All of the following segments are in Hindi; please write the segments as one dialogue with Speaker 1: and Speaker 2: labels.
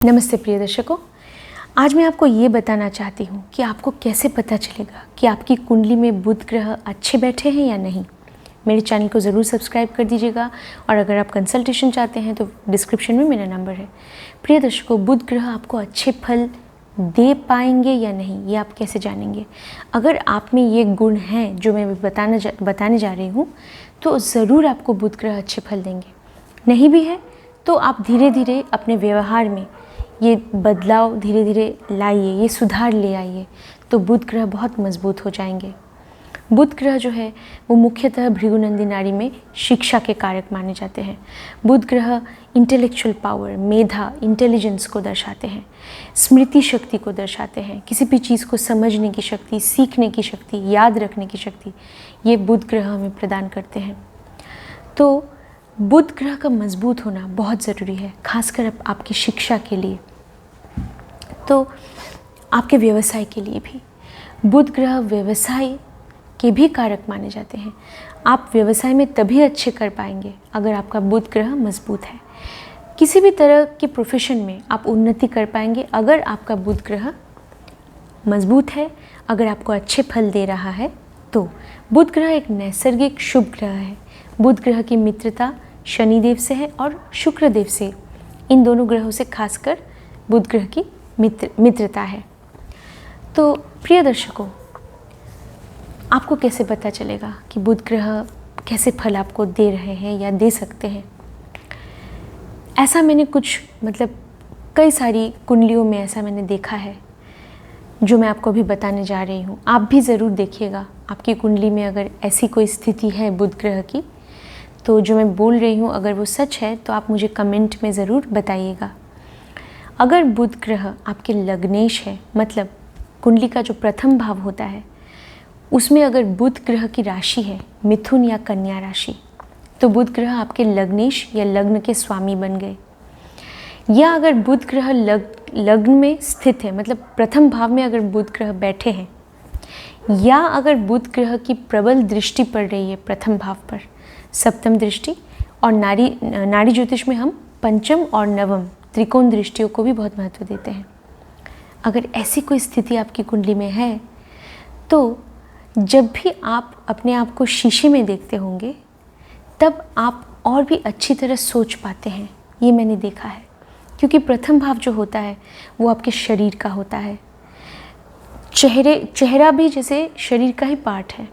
Speaker 1: नमस्ते प्रिय दर्शकों, आज मैं आपको ये बताना चाहती हूँ कि आपको कैसे पता चलेगा कि आपकी कुंडली में बुध ग्रह अच्छे बैठे हैं या नहीं। मेरे चैनल को ज़रूर सब्सक्राइब कर दीजिएगा और अगर आप कंसल्टेशन चाहते हैं तो डिस्क्रिप्शन में मेरा नंबर है। प्रिय दर्शकों, बुध ग्रह आपको अच्छे फल दे पाएंगे या नहीं, ये आप कैसे जानेंगे। अगर आप में ये गुण हैं जो मैं बताने जा रही हूँ तो ज़रूर आपको बुध ग्रह अच्छे फल देंगे। नहीं भी है तो आप धीरे धीरे अपने व्यवहार में ये बदलाव धीरे धीरे लाइए, ये सुधार ले आइए तो बुध ग्रह बहुत मजबूत हो जाएंगे। बुध ग्रह जो है वो मुख्यतः भृगुनंदी नाड़ी में शिक्षा के कारक माने जाते हैं। बुध ग्रह इंटेलेक्चुअल पावर, मेधा, इंटेलिजेंस को दर्शाते हैं, स्मृति शक्ति को दर्शाते हैं, किसी भी चीज़ को समझने की शक्ति, सीखने की शक्ति, याद रखने की शक्ति, ये बुध ग्रह हमें प्रदान करते हैं। तो बुध ग्रह का मजबूत होना बहुत ज़रूरी है, खासकर आपकी शिक्षा के लिए, तो आपके व्यवसाय के लिए भी। बुध ग्रह व्यवसाय के भी कारक माने जाते हैं। आप व्यवसाय में तभी अच्छे कर पाएंगे अगर आपका बुध ग्रह मजबूत है। किसी भी तरह के प्रोफेशन में आप उन्नति कर पाएंगे अगर आपका बुध ग्रह मजबूत है, अगर आपको अच्छे फल दे रहा है तो। बुध ग्रह एक नैसर्गिक शुभ ग्रह है। बुध ग्रह की मित्रता शनिदेव से है और शुक्रदेव से, इन दोनों ग्रहों से खासकर बुध ग्रह की मित्रता है। तो प्रिय दर्शकों, आपको कैसे पता चलेगा कि बुध ग्रह कैसे फल आपको दे रहे हैं या दे सकते हैं। ऐसा मैंने कई सारी कुंडलियों में ऐसा मैंने देखा है जो मैं आपको अभी बताने जा रही हूँ। आप भी ज़रूर देखिएगा, आपकी कुंडली में अगर ऐसी कोई स्थिति है बुध ग्रह की, तो जो मैं बोल रही हूँ अगर वो सच है तो आप मुझे कमेंट में ज़रूर बताइएगा। अगर बुध ग्रह आपके लग्नेश है, मतलब कुंडली का जो प्रथम भाव होता है उसमें अगर बुध ग्रह की राशि है मिथुन या कन्या राशि, तो बुध ग्रह आपके लग्नेश या लग्न के स्वामी बन गए। या अगर बुध ग्रह लग्न में स्थित है, मतलब प्रथम भाव में अगर बुध ग्रह बैठे हैं, या अगर बुध ग्रह की प्रबल दृष्टि पड़ रही है प्रथम भाव पर, सप्तम दृष्टि, और नाड़ी ज्योतिष में हम पंचम और नवम त्रिकोण दृष्टियों को भी बहुत महत्व देते हैं। अगर ऐसी कोई स्थिति आपकी कुंडली में है तो जब भी आप अपने आप को शीशे में देखते होंगे तब आप और भी अच्छी तरह सोच पाते हैं, ये मैंने देखा है। क्योंकि प्रथम भाव जो होता है वो आपके शरीर का होता है। चेहरा भी जैसे शरीर का ही पार्ट है।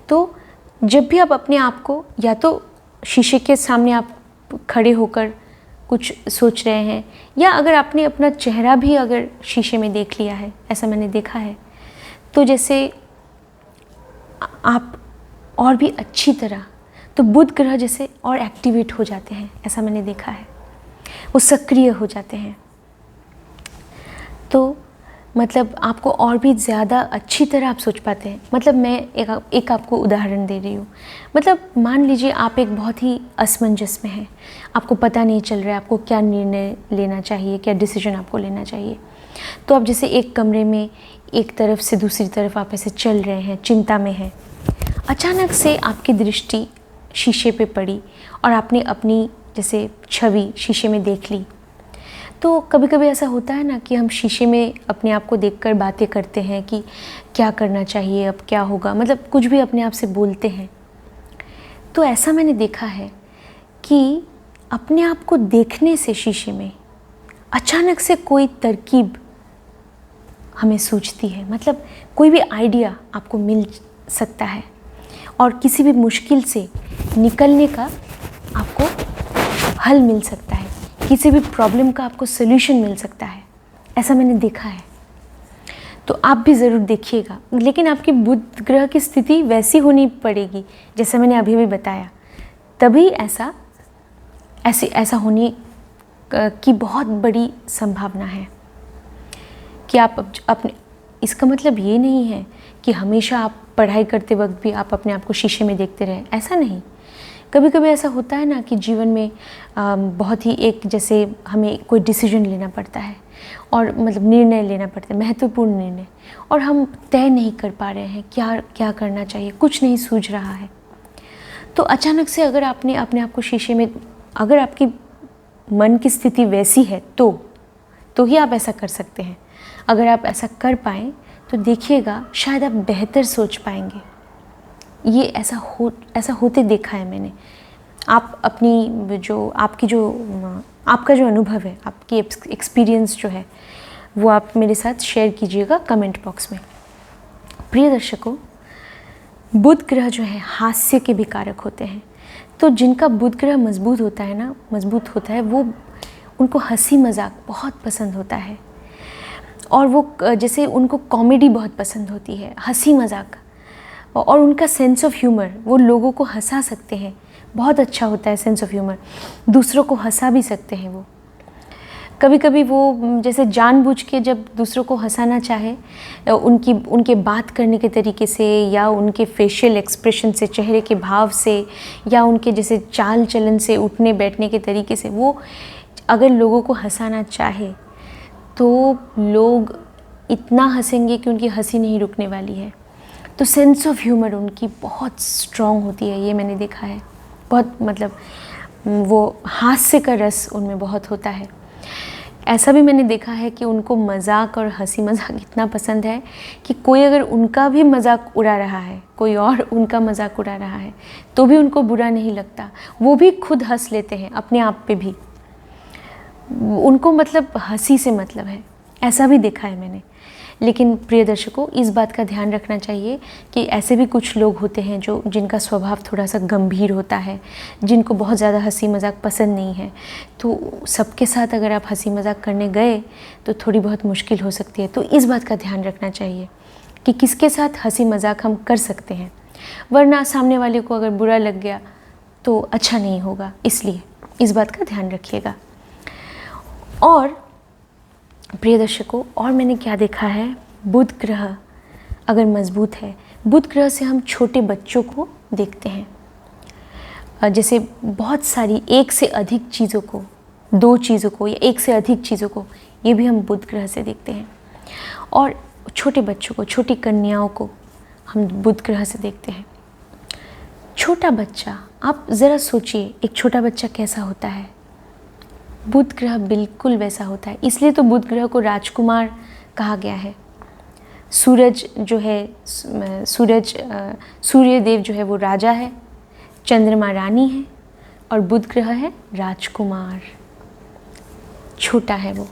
Speaker 1: तो जब भी आप अपने आप को, या तो शीशे के सामने आप खड़े होकर कुछ सोच रहे हैं, या अगर आपने अपना चेहरा भी अगर शीशे में देख लिया है, ऐसा मैंने देखा है, तो जैसे आप और भी अच्छी तरह, तो बुध ग्रह जैसे और एक्टिवेट हो जाते हैं, ऐसा मैंने देखा है, वो सक्रिय हो जाते हैं। तो आपको और भी ज़्यादा अच्छी तरह आप सोच पाते हैं। मैं एक आपको उदाहरण दे रही हूँ। मान लीजिए आप एक बहुत ही असमंजस में हैं, आपको पता नहीं चल रहा है आपको क्या निर्णय लेना चाहिए, क्या डिसीजन आपको लेना चाहिए। तो आप जैसे एक कमरे में एक तरफ से दूसरी तरफ आप ऐसे चल रहे हैं, चिंता में हैं, अचानक से आपकी दृष्टि शीशे पे पड़ी और आपने अपनी जैसे छवि शीशे में देख ली। तो कभी कभी ऐसा होता है ना कि हम शीशे में अपने आप को देखकर बातें करते हैं कि क्या करना चाहिए, अब क्या होगा, कुछ भी अपने आप से बोलते हैं। तो ऐसा मैंने देखा है कि अपने आप को देखने से शीशे में अचानक से कोई तरकीब हमें सूझती है, कोई भी आइडिया आपको मिल सकता है और किसी भी मुश्किल से निकलने का आपको हल मिल सकता है, किसी भी प्रॉब्लम का आपको सॉल्यूशन मिल सकता है। ऐसा मैंने देखा है। तो आप भी ज़रूर देखिएगा, लेकिन आपकी बुध ग्रह की स्थिति वैसी होनी पड़ेगी जैसा मैंने अभी भी बताया, तभी ऐसा होने की बहुत बड़ी संभावना है कि आप अपने, इसका मतलब ये नहीं है कि हमेशा आप पढ़ाई करते वक्त भी आप अपने आप को शीशे में देखते रहें, ऐसा नहीं। कभी कभी ऐसा होता है ना कि जीवन में बहुत ही जैसे हमें कोई डिसीजन लेना पड़ता है और निर्णय लेना पड़ता है, महत्वपूर्ण निर्णय, और हम तय नहीं कर पा रहे हैं क्या करना चाहिए, कुछ नहीं सूझ रहा है। तो अचानक से अगर आपने अपने आप को शीशे में, अगर आपकी मन की स्थिति वैसी है तो तो ही आप ऐसा कर सकते हैं। अगर आप ऐसा कर पाएँ तो देखिएगा शायद आप बेहतर सोच पाएंगे। ये ऐसा होते देखा है मैंने। आप अपनी जो आपका जो अनुभव है, आपकी एक्सपीरियंस जो है, वो आप मेरे साथ शेयर कीजिएगा कमेंट बॉक्स में। प्रिय दर्शकों, बुध ग्रह जो है हास्य के भी कारक होते हैं। तो जिनका बुध ग्रह मजबूत होता है वो उनको हंसी मजाक बहुत पसंद होता है, और वो जैसे उनको कॉमेडी बहुत पसंद होती है, हंसी मजाक, और उनका सेंस ऑफ ह्यूमर, वो लोगों को हंसा सकते हैं, बहुत अच्छा होता है सेंस ऑफ ह्यूमर, दूसरों को हंसा भी सकते हैं। वो कभी कभी वो जैसे जानबूझ के जब दूसरों को हंसाना चाहे, उनके बात करने के तरीके से, या उनके फेशियल एक्सप्रेशन से, चेहरे के भाव से, या उनके जैसे चाल चलन से, उठने बैठने के तरीके से, वो अगर लोगों को हंसाना चाहे तो लोग इतना हंसेंगे कि उनकी हंसी नहीं रुकने वाली है। तो सेंस ऑफ ह्यूमर उनकी बहुत स्ट्रॉन्ग होती है, ये मैंने देखा है। बहुत मतलब वो हास्य का रस उनमें बहुत होता है। ऐसा भी मैंने देखा है कि उनको मजाक और हंसी मजाक इतना पसंद है कि कोई अगर उनका भी मजाक उड़ा रहा है, कोई और उनका मजाक उड़ा रहा है, तो भी उनको बुरा नहीं लगता। वो भी खुद हंस लेते हैं अपने आप पे भी। उनको मतलब हंसी से मतलब है, ऐसा भी देखा है मैंने। लेकिन प्रिय दर्शकों, इस बात का ध्यान रखना चाहिए कि ऐसे भी कुछ लोग होते हैं जिनका स्वभाव थोड़ा सा गंभीर होता है, जिनको बहुत ज़्यादा हंसी मजाक पसंद नहीं है। तो सबके साथ अगर आप हंसी मजाक करने गए तो थोड़ी बहुत मुश्किल हो सकती है। तो इस बात का ध्यान रखना चाहिए कि किसके साथ हंसी मजाक हम कर सकते हैं, वरना सामने वाले को अगर बुरा लग गया तो अच्छा नहीं होगा। इसलिए इस बात का ध्यान रखिएगा। और प्रिय दर्शकों, और मैंने क्या देखा है, बुध ग्रह अगर मजबूत है, बुध ग्रह से हम छोटे बच्चों को देखते हैं। जैसे बहुत सारी एक से अधिक चीज़ों को, दो चीज़ों को या एक से अधिक चीज़ों को, ये भी हम बुध ग्रह से देखते हैं। और छोटे बच्चों को, छोटी कन्याओं को हम बुध ग्रह से देखते हैं। छोटा बच्चा, आप ज़रा सोचिए एक छोटा बच्चा कैसा होता है। बुध ग्रह बिल्कुल वैसा होता है। इसलिए तो बुध ग्रह को राजकुमार कहा गया है। सूरज जो है, सूर्यदेव जो है वो राजा है, चंद्रमा रानी है, और बुध ग्रह है राजकुमार। छोटा है, वो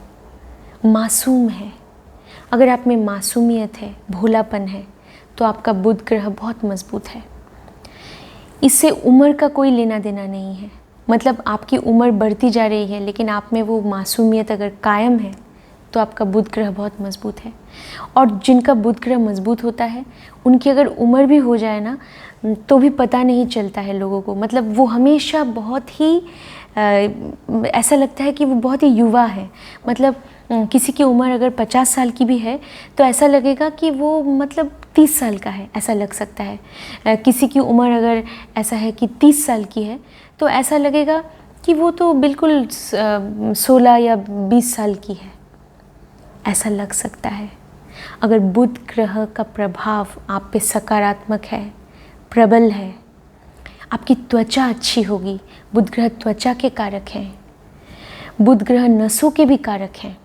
Speaker 1: मासूम है। अगर आप में मासूमियत है, भोलापन है, तो आपका बुध ग्रह बहुत मजबूत है। इससे उम्र का कोई लेना देना नहीं है। मतलब आपकी उम्र बढ़ती जा रही है, लेकिन आप में वो मासूमियत अगर कायम है तो आपका बुध ग्रह बहुत मजबूत है। और जिनका बुध ग्रह मजबूत होता है, उनकी अगर उम्र भी हो जाए ना, तो भी पता नहीं चलता है लोगों को। मतलब वो हमेशा बहुत ही ऐसा लगता है कि वो बहुत ही युवा है। मतलब किसी की उम्र अगर 50 साल की भी है तो ऐसा लगेगा कि वो मतलब 30 साल का है, ऐसा लग सकता है। किसी की उम्र अगर ऐसा है कि 30 साल की है तो ऐसा लगेगा कि वो तो बिल्कुल 16 या 20 साल की है, ऐसा लग सकता है। अगर बुध ग्रह का प्रभाव आप पे सकारात्मक है, प्रबल है, आपकी त्वचा अच्छी होगी। बुध ग्रह त्वचा के कारक हैं, बुध ग्रह नसों के भी कारक हैं,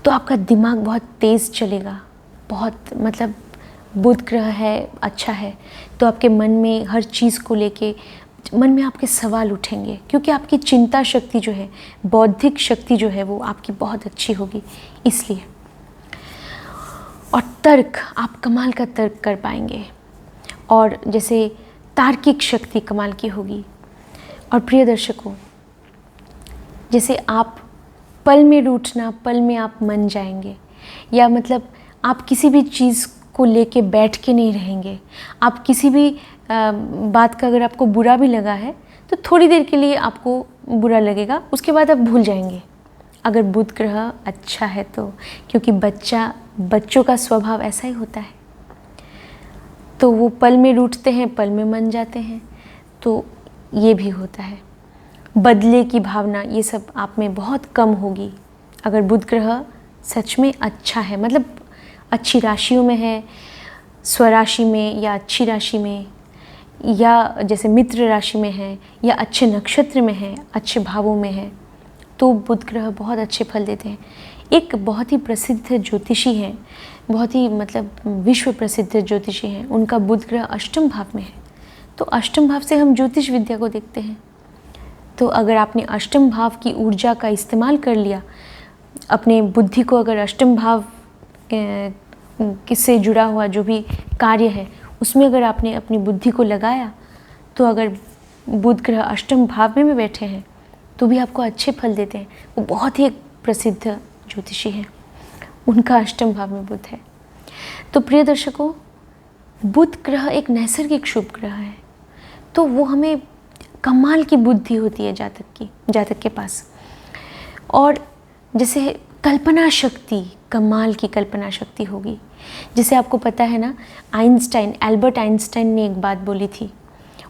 Speaker 1: तो आपका दिमाग बहुत तेज़ चलेगा। बहुत मतलब बुध ग्रह है, अच्छा है, तो आपके मन में हर चीज़ को लेके मन में आपके सवाल उठेंगे, क्योंकि आपकी चिंता शक्ति जो है, बौद्धिक शक्ति जो है, वो आपकी बहुत अच्छी होगी। इसलिए और तर्क, आप कमाल का तर्क कर पाएंगे, और जैसे तार्किक शक्ति कमाल की होगी। और प्रिय दर्शकों, जैसे आप पल में रूठना, पल में आप मन जाएंगे, या मतलब आप किसी भी चीज़ को लेके बैठ के नहीं रहेंगे। आप किसी भी बात का अगर आपको बुरा भी लगा है तो थोड़ी देर के लिए आपको बुरा लगेगा, उसके बाद आप भूल जाएंगे, अगर बुध ग्रह अच्छा है तो। क्योंकि बच्चों का स्वभाव ऐसा ही होता है, तो वो पल में रूठते हैं, पल में मन जाते हैं, तो ये भी होता है। बदले की भावना, ये सब आप में बहुत कम होगी अगर बुध ग्रह सच में अच्छा है। मतलब अच्छी राशियों में है, स्वराशि में या अच्छी राशि में, या जैसे मित्र राशि में है, या अच्छे नक्षत्र में है, अच्छे भावों में है, तो बुध ग्रह बहुत अच्छे फल देते हैं। एक बहुत ही प्रसिद्ध ज्योतिषी हैं, बहुत ही मतलब विश्व प्रसिद्ध ज्योतिषी हैं, उनका बुध ग्रह अष्टम भाव में है। तो अष्टम भाव से हम ज्योतिष विद्या को देखते हैं। तो अगर आपने अष्टम भाव की ऊर्जा का इस्तेमाल कर लिया, अपने बुद्धि को अगर अष्टम भाव किससे जुड़ा हुआ जो भी कार्य है उसमें अगर आपने अपनी बुद्धि को लगाया, तो अगर बुध ग्रह अष्टम भाव में भी बैठे हैं तो भी आपको अच्छे फल देते हैं। वो बहुत ही एक प्रसिद्ध ज्योतिषी हैं, उनका अष्टम भाव में बुध है। तो प्रिय दर्शकों, बुध ग्रह एक नैसर्गिक शुभ ग्रह है, तो वो हमें कमाल की बुद्धि होती है जातक के पास। और जैसे कल्पना शक्ति, कमाल की कल्पना शक्ति होगी। जैसे आपको पता है ना, एल्बर्ट आइंस्टाइन ने एक बात बोली थी।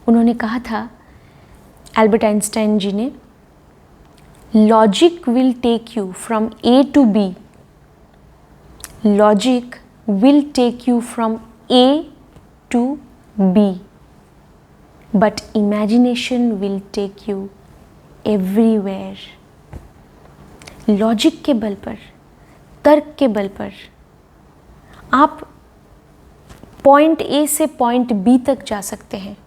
Speaker 1: उन्होंने कहा था, एल्बर्ट आइंस्टाइन जी ने, logic will take you from A to B, logic will take you from A to B, but imagination will take you everywhere. Logic के बल पर, तर्क के बल पर आप पॉइंट ए से पॉइंट बी तक जा सकते हैं।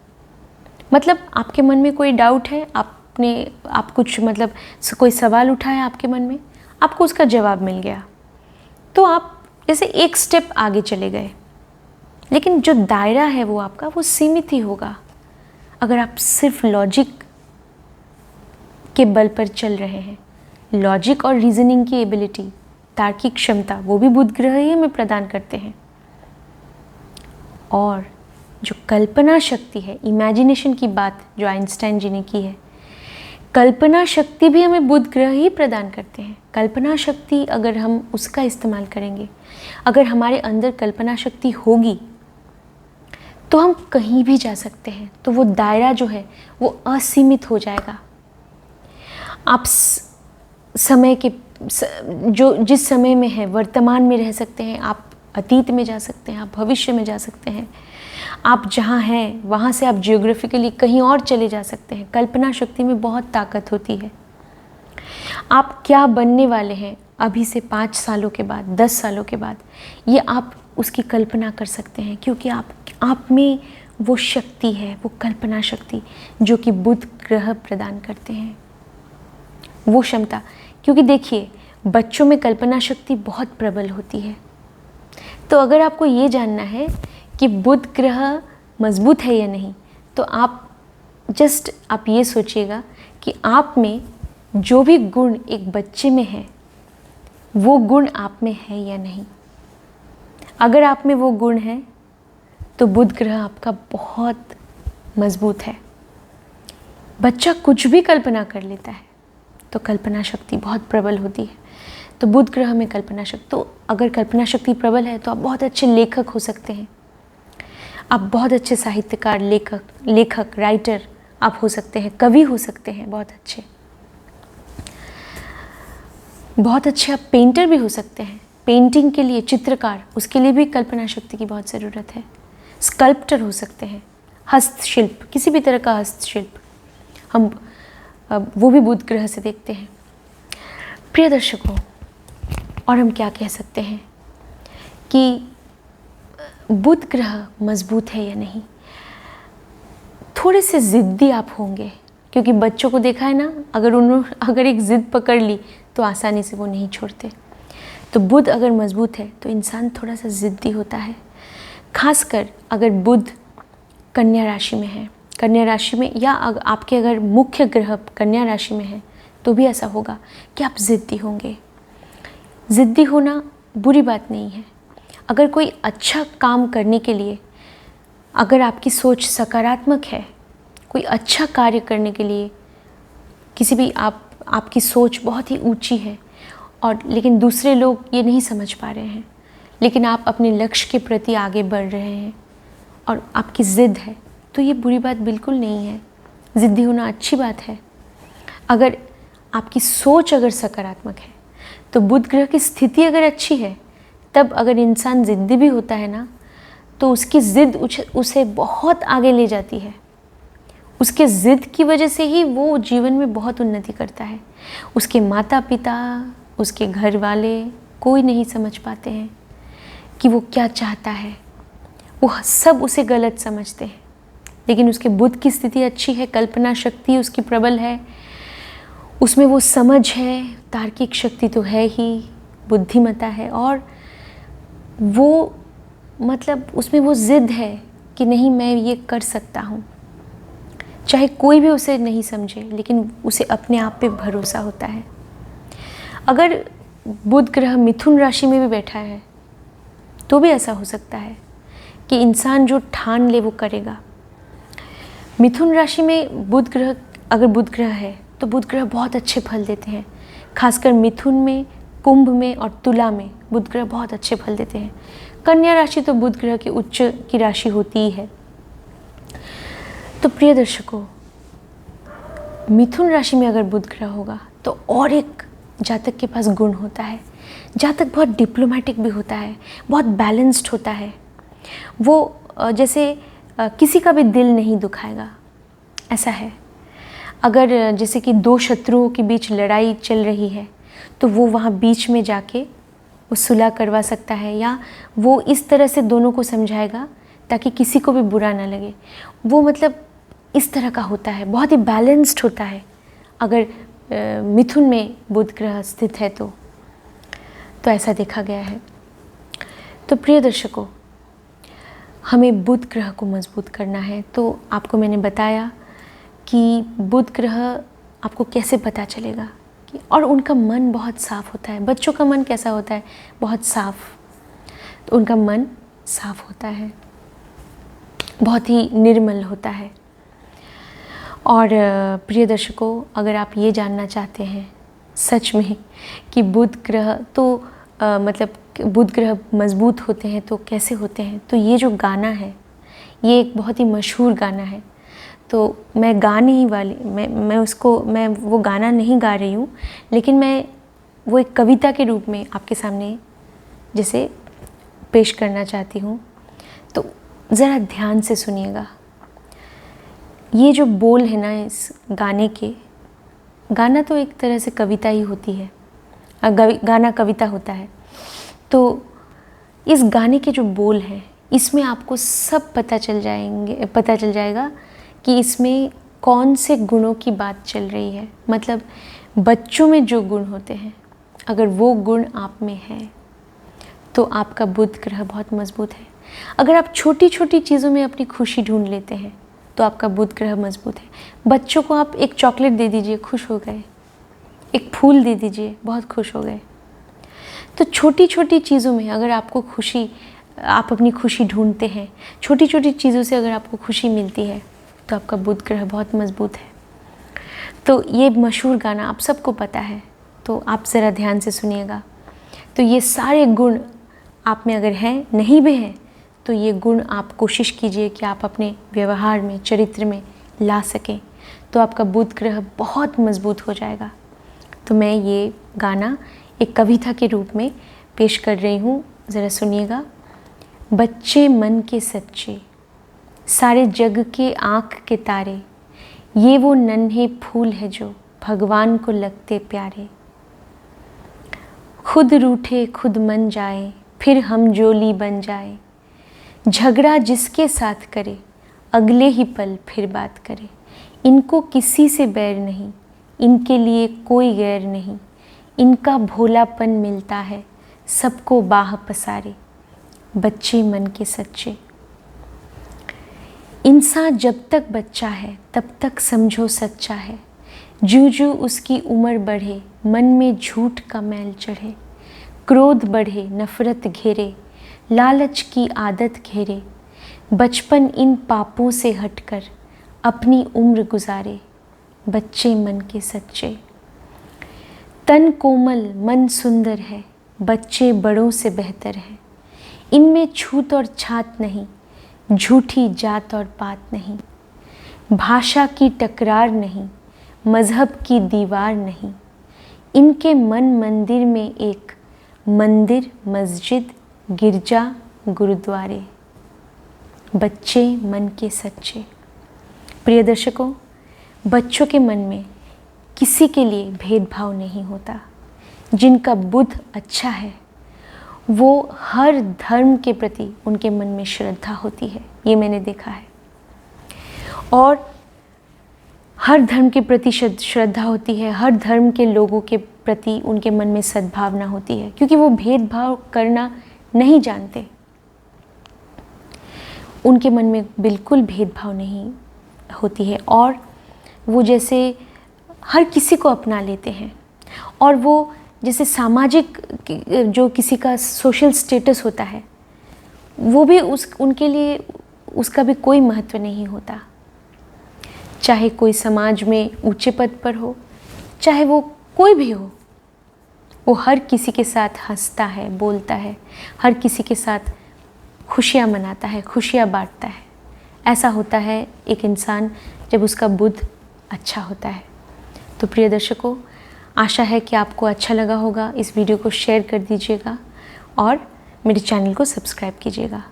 Speaker 1: मतलब आपके मन में कोई डाउट है, आप कुछ मतलब कोई सवाल उठाया आपके मन में, आपको उसका जवाब मिल गया, तो आप जैसे एक स्टेप आगे चले गए। लेकिन जो दायरा है वो आपका वो सीमित ही होगा अगर आप सिर्फ लॉजिक के बल पर चल रहे हैं। लॉजिक और रीजनिंग की एबिलिटी, तार्किक क्षमता, वो भी बुध ग्रह ही हमें प्रदान करते हैं। और जो कल्पना शक्ति है, इमेजिनेशन की बात जो आइंस्टाइन जी ने की है, कल्पना शक्ति भी हमें बुध ग्रह ही प्रदान करते हैं। कल्पना शक्ति अगर हम उसका इस्तेमाल करेंगे, अगर हमारे अंदर कल्पना शक्ति होगी, तो हम कहीं भी जा सकते हैं। तो वो दायरा जो है वो असीमित हो जाएगा। आप समय के जो जिस समय में है वर्तमान में रह सकते हैं, आप अतीत में जा सकते हैं, आप भविष्य में जा सकते हैं, आप जहाँ हैं वहाँ से आप जियोग्राफिकली कहीं और चले जा सकते हैं। कल्पना शक्ति में बहुत ताकत होती है। आप क्या बनने वाले हैं अभी से 5 सालों के बाद, 10 सालों के बाद, ये आप उसकी कल्पना कर सकते हैं, क्योंकि आप में वो शक्ति है, वो कल्पना शक्ति जो कि बुध ग्रह प्रदान करते हैं, वो क्षमता। क्योंकि देखिए, बच्चों में कल्पना शक्ति बहुत प्रबल होती है। तो अगर आपको ये जानना है कि बुध ग्रह मजबूत है या नहीं, तो आप ये सोचिएगा कि आप में जो भी गुण एक बच्चे में है, वो गुण आप में है या नहीं। अगर आप में वो गुण है तो बुध ग्रह आपका बहुत मजबूत है। बच्चा कुछ भी कल्पना कर लेता है, तो कल्पना शक्ति बहुत प्रबल होती है। तो बुध ग्रह में कल्पना शक्ति, तो अगर कल्पना शक्ति प्रबल है तो आप बहुत अच्छे लेखक हो सकते हैं। आप बहुत अच्छे साहित्यकार, लेखक, राइटर आप हो सकते हैं, कवि हो सकते हैं, बहुत अच्छे आप पेंटर भी हो सकते हैं। पेंटिंग के लिए, चित्रकार, उसके लिए भी कल्पना शक्ति की बहुत ज़रूरत है। स्कल्प्टर हो सकते हैं, हस्तशिल्प, किसी भी तरह का हस्तशिल्प हम वो भी बुध ग्रह से देखते हैं। प्रिय दर्शकों, और हम क्या कह सकते हैं कि बुध ग्रह मजबूत है या नहीं। थोड़े से ज़िद्दी आप होंगे, क्योंकि बच्चों को देखा है ना, अगर एक ज़िद पकड़ ली तो आसानी से वो नहीं छोड़ते। तो बुध अगर मजबूत है तो इंसान थोड़ा सा ज़िद्दी होता है। खासकर अगर बुध कन्या राशि में है, कन्या राशि में, या आपके अगर मुख्य ग्रह कन्या राशि में है, तो भी ऐसा होगा कि आप ज़िद्दी होंगे। ज़िद्दी होना बुरी बात नहीं है। अगर कोई अच्छा काम करने के लिए अगर आपकी सोच सकारात्मक है, कोई अच्छा कार्य करने के लिए किसी भी आपकी सोच बहुत ही ऊंची है, और लेकिन दूसरे लोग ये नहीं समझ पा रहे हैं, लेकिन आप अपने लक्ष्य के प्रति आगे बढ़ रहे हैं और आपकी ज़िद है, तो ये बुरी बात बिल्कुल नहीं है। ज़िद्दी होना अच्छी बात है। अगर आपकी सोच अगर सकारात्मक है, तो बुध ग्रह की स्थिति अगर अच्छी है, तब अगर इंसान ज़िद्दी भी होता है ना, तो उसकी ज़िद उसे बहुत आगे ले जाती है। उसके ज़िद की वजह से ही वो जीवन में बहुत उन्नति करता है। उसके माता पिता, उसके घर वाले कोई नहीं समझ पाते हैं कि वो क्या चाहता है। वो सब उसे गलत समझते हैं, लेकिन उसके बुद्ध की स्थिति अच्छी है, कल्पना शक्ति उसकी प्रबल है, उसमें वो समझ है, तार्किक शक्ति तो है ही, बुद्धिमत्ता है, और वो मतलब उसमें वो ज़िद है कि नहीं मैं ये कर सकता हूँ। चाहे कोई भी उसे नहीं समझे, लेकिन उसे अपने आप पे भरोसा होता है। अगर बुध ग्रह मिथुन राशि में भी बैठा है तो भी ऐसा हो सकता है कि इंसान जो ठान ले वो करेगा। मिथुन राशि में बुध ग्रह, अगर बुध ग्रह है तो बुध ग्रह बहुत अच्छे फल देते हैं। खासकर मिथुन में, कुंभ में और तुला में बुध ग्रह बहुत अच्छे फल देते हैं। कन्या राशि तो बुध ग्रह की उच्च की राशि होती ही है। तो प्रिय दर्शकों, मिथुन राशि में अगर बुध ग्रह होगा तो और एक जातक के पास गुण होता है। जातक बहुत डिप्लोमेटिक भी होता है, बहुत बैलेंस्ड होता है। वो जैसे किसी का भी दिल नहीं दुखाएगा, ऐसा है। अगर जैसे कि दो शत्रुओं के बीच लड़ाई चल रही है तो वो वहाँ बीच में जाके वो सुलह करवा सकता है, या वो इस तरह से दोनों को समझाएगा ताकि किसी को भी बुरा ना लगे। वो मतलब इस तरह का होता है, बहुत ही बैलेंस्ड होता है। अगर मिथुन में बुध ग्रह स्थित है तो ऐसा देखा गया है। तो प्रिय दर्शकों, हमें बुध ग्रह को मजबूत करना है। तो आपको मैंने बताया कि बुध ग्रह आपको कैसे पता चलेगा कि, और उनका मन बहुत साफ होता है। बच्चों का मन कैसा होता है? बहुत साफ। तो उनका मन साफ होता है, बहुत ही निर्मल होता है। और प्रिय दर्शकों, अगर आप ये जानना चाहते हैं सच में कि बुध ग्रह तो मतलब बुध ग्रह मजबूत होते हैं तो कैसे होते हैं, तो ये जो गाना है ये एक बहुत ही मशहूर गाना है। तो मैं गाने ही वाली मैं वो गाना नहीं गा रही हूँ, लेकिन मैं वो एक कविता के रूप में आपके सामने जैसे पेश करना चाहती हूँ। तो ज़रा ध्यान से सुनिएगा। ये जो बोल है ना इस गाने के, गाना तो एक तरह से कविता ही होती है, गाना कविता होता है। तो इस गाने के जो बोल हैं इसमें आपको सब पता चल जाएगा कि इसमें कौन से गुणों की बात चल रही है। मतलब बच्चों में जो गुण होते हैं, अगर वो गुण आप में है तो आपका बुध ग्रह बहुत मजबूत है। अगर आप छोटी छोटी चीज़ों में अपनी खुशी ढूंढ लेते हैं तो आपका बुध ग्रह मजबूत है। बच्चों को आप एक चॉकलेट दे दीजिए, खुश हो गए। एक फूल दे दीजिए, बहुत खुश हो गए। तो छोटी छोटी चीज़ों में अगर आपको खुशी, आप अपनी खुशी ढूंढते हैं, छोटी छोटी चीज़ों से अगर आपको खुशी मिलती है तो आपका बुध ग्रह बहुत मजबूत है। तो ये मशहूर गाना आप सबको पता है, तो आप ज़रा ध्यान से सुनिएगा। तो ये सारे गुण आप में अगर हैं, नहीं भी हैं, तो ये गुण आप कोशिश कीजिए कि आप अपने व्यवहार में, चरित्र में ला सकें, तो आपका बुध ग्रह बहुत मजबूत हो जाएगा। तो मैं ये गाना एक कविता के रूप में पेश कर रही हूँ, ज़रा सुनिएगा। बच्चे मन के सच्चे, सारे जग के आँख के तारे, ये वो नन्हे फूल है जो भगवान को लगते प्यारे। खुद रूठे खुद मन जाए, फिर हम जोली बन जाए, झगड़ा जिसके साथ करे, अगले ही पल फिर बात करे। इनको किसी से बैर नहीं, इनके लिए कोई गैर नहीं, इनका भोलापन मिलता है सबको बाह पसारे। बच्चे मन के सच्चे। इंसान जब तक बच्चा है तब तक समझो सच्चा है। जूं जूं उसकी उम्र बढ़े, मन में झूठ का मैल चढ़े, क्रोध बढ़े, नफरत घेरे, लालच की आदत घेरे, बचपन इन पापों से हटकर अपनी उम्र गुजारे। बच्चे मन के सच्चे। तन कोमल मन सुंदर है, बच्चे बड़ों से बेहतर है, इनमें छूत और छात नहीं, झूठी जात और पात नहीं, भाषा की टकरार नहीं, मज़हब की दीवार नहीं, इनके मन मंदिर में एक मंदिर, मस्जिद, गिरजा, गुरुद्वारे। बच्चे मन के सच्चे। प्रिय दर्शकों, बच्चों के मन में किसी के लिए भेदभाव नहीं होता। जिनका बुद्ध अच्छा है वो हर धर्म के प्रति उनके मन में श्रद्धा होती है, ये मैंने देखा है। और हर धर्म के प्रति श्रद्धा होती है, हर धर्म के लोगों के प्रति उनके मन में सद्भावना होती है, क्योंकि वो भेदभाव करना नहीं जानते। उनके मन में बिल्कुल भेदभाव नहीं होती है और वो जैसे हर किसी को अपना लेते हैं। और वो जैसे सामाजिक जो किसी का सोशल स्टेटस होता है वो भी उनके लिए उसका भी कोई महत्व नहीं होता। चाहे कोई समाज में ऊंचे पद पर हो, चाहे वो कोई भी हो, वो हर किसी के साथ हंसता है, बोलता है, हर किसी के साथ खुशियाँ मनाता है, खुशियाँ बांटता है। ऐसा होता है एक इंसान जब उसका बुद्ध अच्छा होता है। तो प्रिय दर्शकों, आशा है कि आपको अच्छा लगा होगा। इस वीडियो को शेयर कर दीजिएगा और मेरे चैनल को सब्सक्राइब कीजिएगा।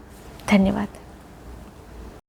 Speaker 1: धन्यवाद।